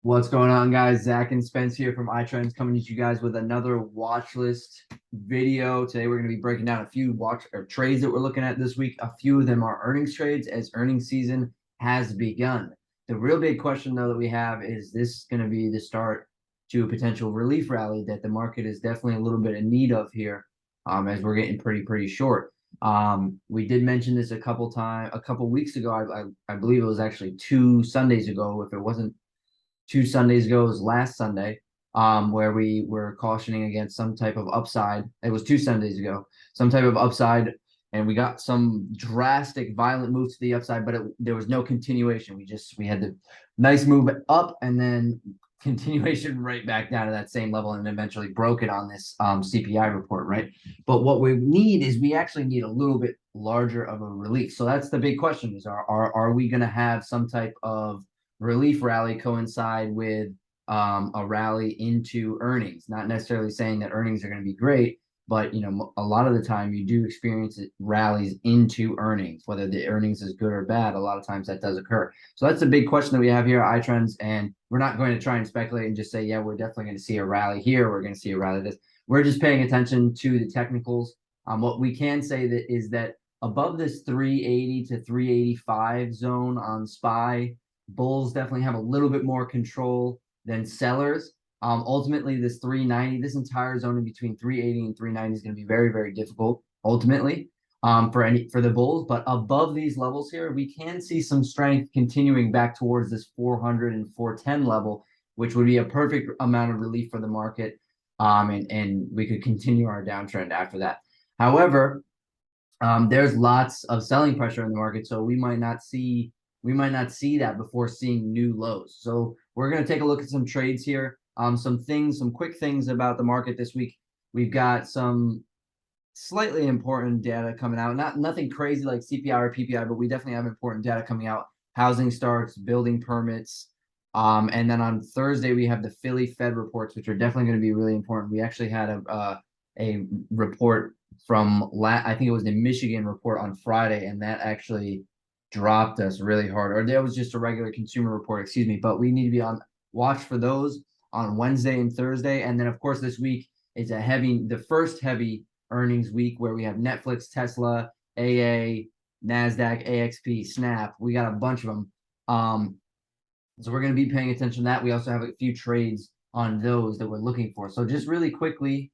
What's going on, guys? Zach and Spence here from iTrendz coming to you guys with another watch list video. Today, we're going to be breaking down a few watch or trades that we're looking at this week. A few of them are earnings trades as earnings season has begun. The real big question, though, that we have is this going to be the start to a potential relief rally that the market is definitely a little bit in need of here, as we're getting pretty short. We did mention this a couple weeks ago. I believe it was actually 2 Sundays ago. If it wasn't 2 Sundays ago, was last Sunday, where we were cautioning against some type of upside. It was 2 Sundays ago, some type of upside, and we got some drastic, violent moves to the upside, but there was no continuation. We had the nice move up and then continuation right back down to that same level, and eventually broke it on this CPI report, right? But what we need is we actually need a little bit larger of a release. So that's the big question: is are we going to have some type of relief rally coincide with a rally into earnings? Not necessarily saying that earnings are going to be great, but a lot of the time you do experience rallies into earnings, whether the earnings is good or bad. A lot of times that does occur. So that's the big question that we have here at iTrendz, and we're not going to try and speculate and just say, yeah, we're definitely going to see a rally here, we're going to see a rally this. We're just paying attention to the technicals. What we can say that is that above this 380 to 385 zone on SPY, bulls definitely have a little bit more control than sellers. Ultimately, this 390, this entire zone in between 380 and 390 is going to be very difficult ultimately, for the bulls. But above these levels here, we can see some strength continuing back towards this 400 and 410 level, which would be a perfect amount of relief for the market. And we could continue our downtrend after that. However, there's lots of selling pressure in the market, so we might not see that before seeing new lows. So we're going to take a look at some trades here. Some quick things about the market this week. We've got some slightly important data coming out. Nothing crazy like CPI or PPI, but we definitely have important data coming out. Housing starts, building permits. And then on Thursday, we have the Philly Fed reports, which are definitely going to be really important. We actually had a report from I think it was the Michigan report on Friday, and that actually dropped us really hard. Or there was just a regular consumer report, excuse me. But we need to be on watch for those on Wednesday and Thursday. And then, of course, this week is the first heavy earnings week where we have Netflix, Tesla, AA, NASDAQ, AXP, Snap. We got a bunch of them. So we're going to be paying attention to that. We also have a few trades on those that we're looking for. So just really quickly,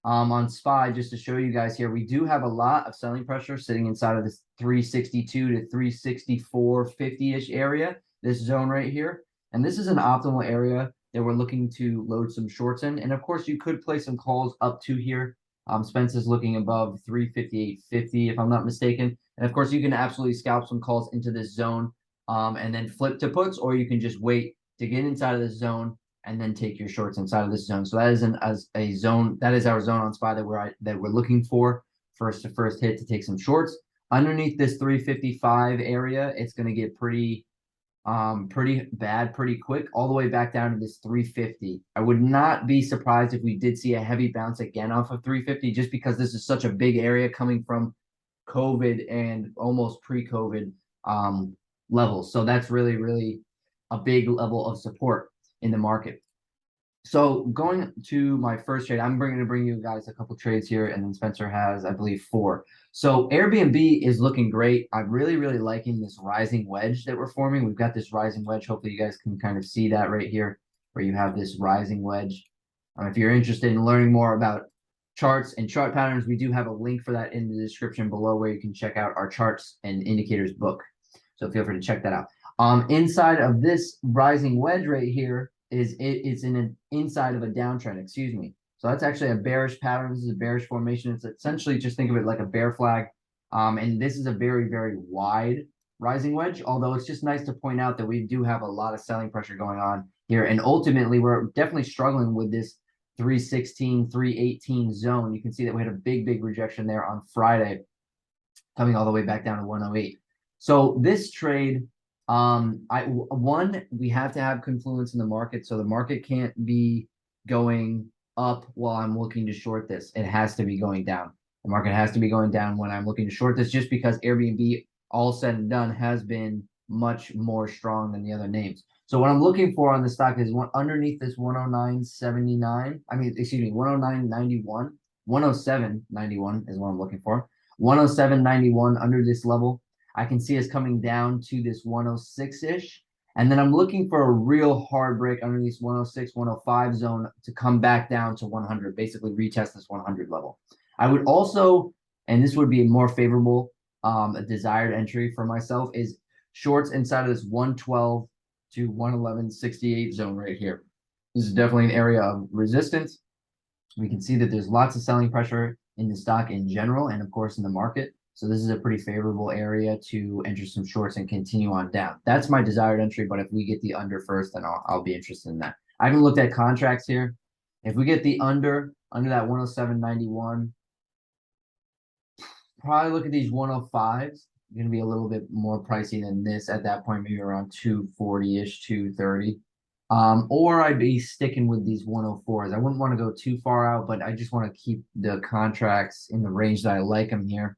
on SPY, just to show you guys here, we do have a lot of selling pressure sitting inside of this 362 to 364.50-ish area, this zone right here. And this is an optimal area that we're looking to load some shorts in. And of course, you could play some calls up to here. Spence is looking above 358.50, if I'm not mistaken. And of course, you can absolutely scalp some calls into this zone, and then flip to puts, or you can just wait to get inside of this zone and then take your shorts inside of this zone. So that is a zone. That is our zone on SPY that we're looking for first hit to take some shorts. Underneath this 355 area, it's going to get pretty bad pretty quick, all the way back down to this 350. I would not be surprised if we did see a heavy bounce again off of 350, just because this is such a big area coming from COVID and almost pre-COVID levels. So that's really a big level of support in the market. So going to my first trade, I'm going to bring you guys a couple trades here, and then Spencer has, I believe, 4. So Airbnb is looking great. I'm really liking this rising wedge that we're forming. We've got this rising wedge. Hopefully you guys can kind of see that right here, where you have this rising wedge. If you're interested in learning more about charts and chart patterns, we do have a link for that in the description below, where you can check out our charts and indicators book. So feel free to check that out. Inside of this rising wedge right here it's in an inside of a downtrend, excuse me. So that's actually a bearish pattern. This is a bearish formation. It's essentially, just think of it like a bear flag. And this is a very wide rising wedge, although it's just nice to point out that we do have a lot of selling pressure going on here. And ultimately, we're definitely struggling with this 316, 318 zone. You can see that we had a big rejection there on Friday, coming all the way back down to 108. So this trade, we have to have confluence in the market. So the market can't be going up while I'm looking to short this. It has to be going down. The market has to be going down when I'm looking to short this, just because Airbnb, all said and done, has been much more strong than the other names. So what I'm looking for on the stock is one underneath this 109.79. I mean, excuse me, 109.91. 107.91 is what I'm looking for. 107.91 under this level. I can see us coming down to this 106-ish. And then I'm looking for a real hard break under this 106, 105 zone to come back down to 100, basically retest this 100 level. I would also, and this would be more favorable, a desired entry for myself is shorts inside of this 112 to 111.68 zone right here. This is definitely an area of resistance. We can see that there's lots of selling pressure in the stock in general and of course in the market. So this is a pretty favorable area to enter some shorts and continue on down. That's my desired entry, but if we get the under first, then I'll be interested in that. I haven't looked at contracts here. If we get the under that 107.91, probably look at these 105s. Going to be a little bit more pricey than this at that point, maybe around 240-ish, 230. Or I'd be sticking with these 104s. I wouldn't want to go too far out, but I just want to keep the contracts in the range that I like them here.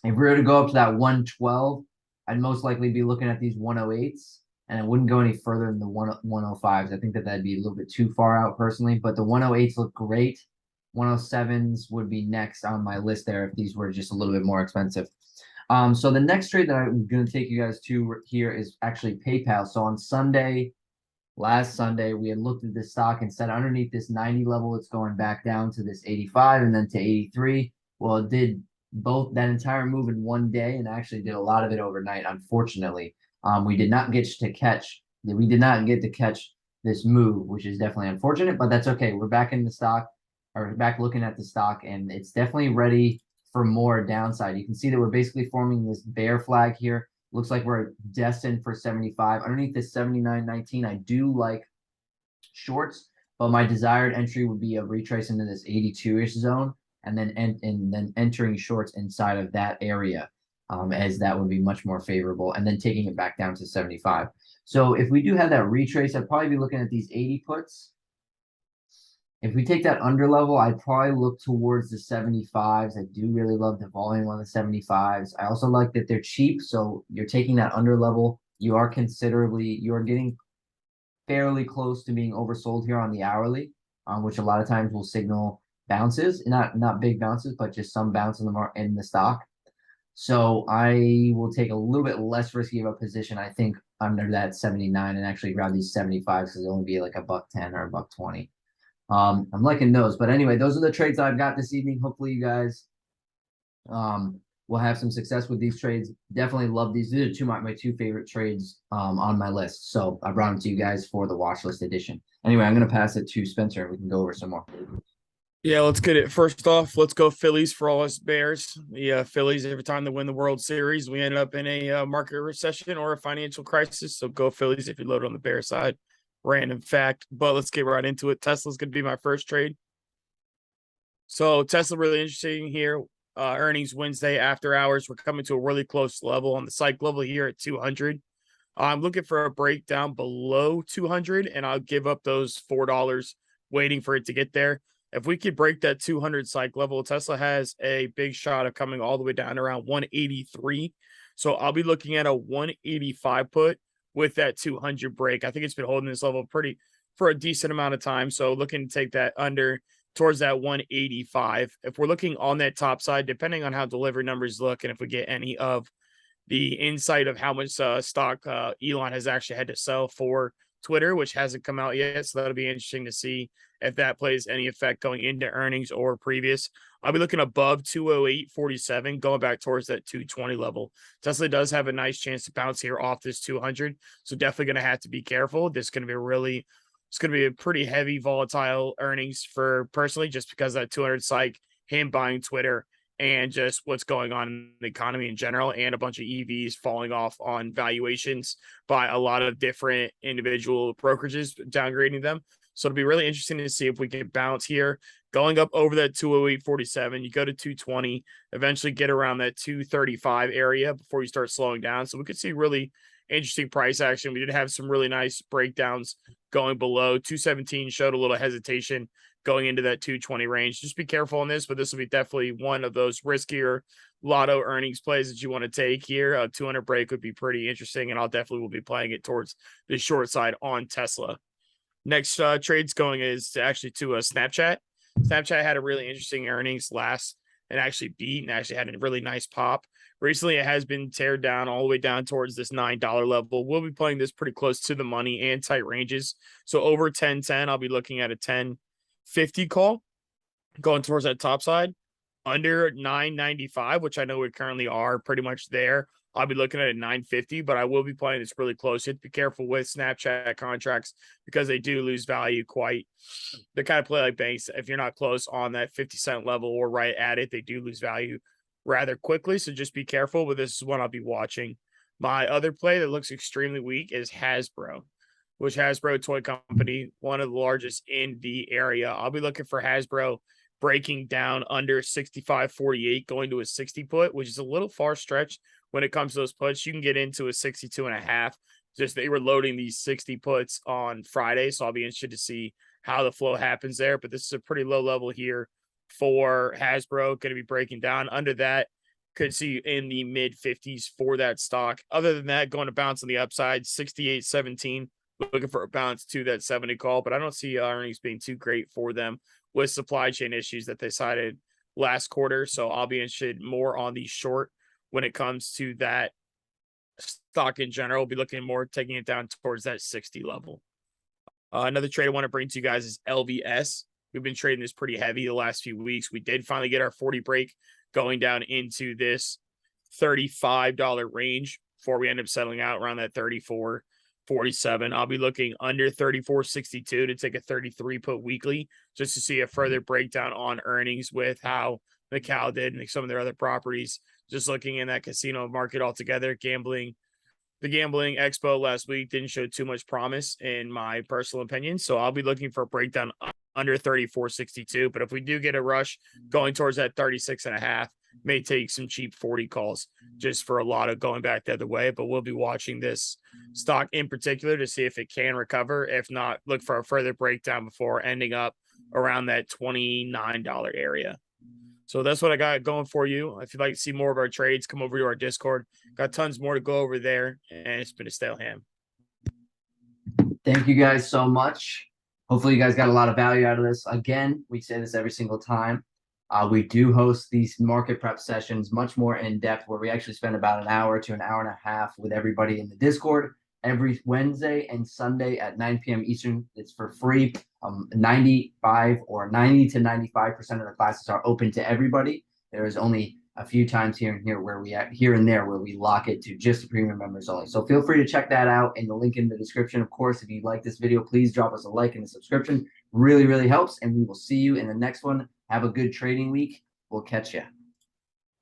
If we were to go up to that 112, I'd most likely be looking at these 108s, and I wouldn't go any further than the 105s. I think that that'd be a little bit too far out personally, but the 108s look great. 107s would be next on my list there if these were just a little bit more expensive. So the next trade that I'm going to take you guys to here is actually PayPal. So on last Sunday, we had looked at this stock and said underneath this 90 level, it's going back down to this 85 and then to 83. Well, it did both that entire move in one day and actually did a lot of it overnight. Unfortunately, we did not get to catch this move, which is definitely unfortunate, but that's okay. We're back in the stock, or back looking at the stock, and it's definitely ready for more downside. You can see that we're basically forming this bear flag here. Looks like we're destined for 75. Underneath this 79.19, I do like shorts, but my desired entry would be a retrace into this 82-ish zone and then entering shorts inside of that area, as that would be much more favorable, and then taking it back down to 75. So if we do have that retrace, I'd probably be looking at these 80 puts. If we take that under level, I'd probably look towards the 75s. I do really love the volume on the 75s. I also like that they're cheap. So you're taking that under level. You're getting fairly close to being oversold here on the hourly, which a lot of times will signal bounces, not big bounces, but just some bounce in the stock. So I will take a little bit less risky of a position, I think, under that 79 and actually grab these 75s because it'll only be like $1.10 or $1.20. I'm liking those, but anyway, those are the trades I've got this evening. Hopefully you guys will have some success with these trades. Definitely love these. These are my two favorite trades on my list. So I brought them to you guys for the watch list edition. Anyway, I'm going to pass it to Spencer and we can go over some more. Yeah, let's get it. First off, let's go Phillies for all us Bears. The Phillies, every time they win the World Series, we end up in a market recession or a financial crisis. So go Phillies if you load on the Bear side. Random fact, but let's get right into it. Tesla's going to be my first trade. So Tesla really interesting here. Earnings Wednesday after hours. We're coming to a really close level on the psych level here at 200. I'm looking for a breakdown below 200, and I'll give up those $4 waiting for it to get there. If we could break that 200 psych level, Tesla has a big shot of coming all the way down around 183. So I'll be looking at a 185 put with that 200 break. I think it's been holding this level for a decent amount of time. So looking to take that under towards that 185. If we're looking on that top side, depending on how delivery numbers look, and if we get any of the insight of how much stock Elon has actually had to sell for Twitter, which hasn't come out yet. So that'll be interesting to see if that plays any effect going into earnings or previous. I'll be looking above 208.47, going back towards that 220 level. Tesla does have a nice chance to bounce here off this 200. So definitely going to have to be careful. This is going to be it's going to be a pretty heavy volatile earnings for personally, just because that 200 psych, him buying Twitter, and just what's going on in the economy in general, and a bunch of EVs falling off on valuations by a lot of different individual brokerages downgrading them. So it'll be really interesting to see if we can bounce here, going up over that 208.47. You go to 220, eventually get around that 235 area before you start slowing down. So we could see really interesting price action. We did have some really nice breakdowns going below 217, showed a little hesitation going into that 220 range. Just be careful on this, but this will be definitely one of those riskier lotto earnings plays that you want to take here, a 200 break would be pretty interesting, and I'll definitely will be playing it towards the short side on Tesla. Next trade's going is to Snapchat. Snapchat had a really interesting earnings last and actually beat and actually had a really nice pop. Recently, it has been teared down all the way down towards this $9 level. We'll be playing this pretty close to the money and tight ranges. So over 10.10, I'll be looking at a 10.50 call going towards that top side. Under 9.95, which I know we currently are pretty much there, I'll be looking at a 9.50, but I will be playing this really close. You have to be careful with Snapchat contracts because they do lose value quite. They kind of play like banks. If you're not close on that 50-cent level or right at it, they do lose value rather quickly. So just be careful, but this is one I'll be watching. My other play that looks extremely weak is Hasbro, which Hasbro toy company, one of the largest in the area. I'll be looking for Hasbro breaking down under 65.48, going to a 60 put, which is a little far stretched when it comes to those puts. You can get into a 62.5. Just they were loading these 60 puts on Friday, so I'll be interested to see how the flow happens there. But this is a pretty low level here for Hasbro. Going to be breaking down under that. Could see in the mid 50s for that stock. Other than that, going to bounce on the upside, 68.17. Looking for a bounce to that 70 call, but I don't see earnings being too great for them with supply chain issues that they cited last quarter. So I'll be interested more on the short when it comes to that stock in general. We'll be looking more taking it down towards that 60 level. Another trade I want to bring to you guys is LVS. We've been trading this pretty heavy the last few weeks. We did finally get our 40 break going down into this $35 range before we end up settling out around that 34.47. I'll be looking under 34.62 to take a 33 put weekly just to see a further breakdown on earnings with how Macau did and some of their other properties. Just looking in that casino market altogether, the gambling expo last week didn't show too much promise in my personal opinion. So I'll be looking for a breakdown under 34.62. But if we do get a rush going towards that 36.5, may take some cheap 40 calls just for a lot of going back the other way. But we'll be watching this stock in particular to see if it can recover. If not, look for a further breakdown before ending up around that $29 area. So that's what I got going for you. If you'd like to see more of our trades, come over to our Discord. Got tons more to go over there, and it's been a stale ham. Thank you guys so much. Hopefully you guys got a lot of value out of this. Again, we say this every single time. We do host these market prep sessions much more in depth where we actually spend about an hour to an hour and a half with everybody in the Discord every Wednesday and Sunday at 9 p.m. Eastern. It's for free. 95 or 90 to 95% of the classes are open to everybody. There is only a few times here and there where we lock it to just the premium members only. So feel free to check that out in the link in the description. Of course, if you like this video, please drop us a like and a subscription. Really, really helps. And we will see you in the next one. Have a good trading week. We'll catch you.